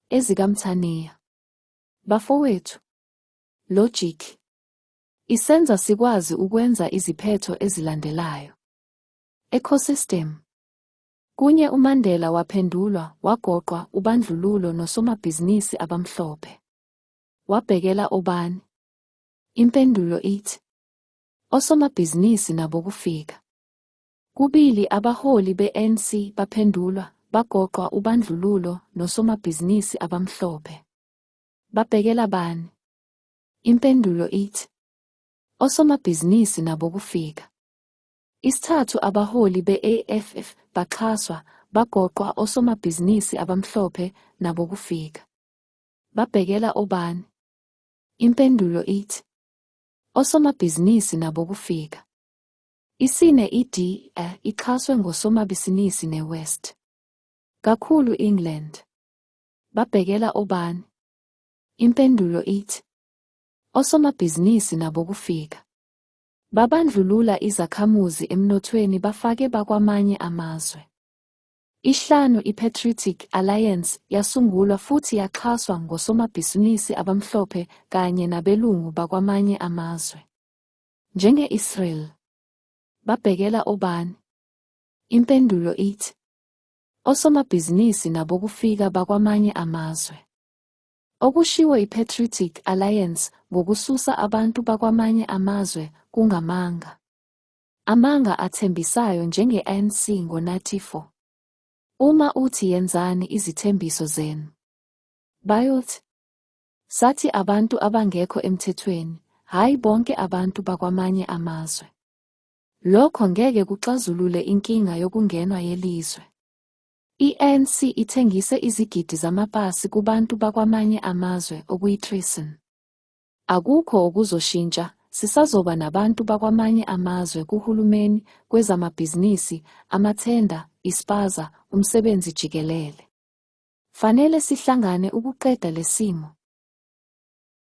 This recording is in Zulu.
ezikamthaniya. Bafowethu, logic isenza sikwazi ukwenza iziphetho ezilandelayo. Ecosystem. Kunye uMandela waphendulwa, wagoqwa ubandlululo nosomabhizinisi abamhlophe. Wabhekela obani? Impendulo ithi osomabhizinisi nabo kufika. Kubili abaholi be-ANC baphendulwa, bagoqwa ubandlululo nosomabhizinisi abamhlophe. Babhekela bani? Impendulo ithi osomabhizinisi nabo kufika. Isithathu abaholi be-I-EFF baxhaswa, bagoqwa osomabhizinisi abamhlophe nabo kufika. Babhekela obani? Impendulo ithi osomabhizinisi nabo kufika. Isine ixhaswe ngosomabhizinisi ne-West. Kakhulu England. Babhekela obani? Impendulo ithi osomabhizinisi nabo kufika. Babandlulula izakhamuzi emnothweni bafake bakwamanye amazwe. Ihlanu I-Patriotic Alliance yasungulwa futhi yaxhaswa ngosomabhizinisi abamhlophe kanye nabelungu bakwamanye amazwe. Njenge-Israel. Babhekela obani? Impendulo ithi osomabhizinisi nabo kufika bakwamanye amazwe. Okushiwo I-Patriotic Alliance ngokususa abantu bakwamanye amazwe kungamanga. Amanga athembisayo njenge-ANC ngo-94. Uma uthi yenzani izithembiso zenu. Bayothi sathi abantu abangekho emthethweni, hayi bonke abantu bakwamanye amazwe. Lokho ngeke kuxazulule inkinga yokungenwa yelizwe. I-ANC ithengise izigidi zamapasi kubantu bakwamanye amazwe okuyi-treason. Akukho okuzoshintsha, sisazoba nabantu bakwamanye amazwe kuhulumeni, kwezamabhizinisi, amathenda, ispaza, umsebenzi jikelele. Fanele sihlangane ukuqeda lesimo.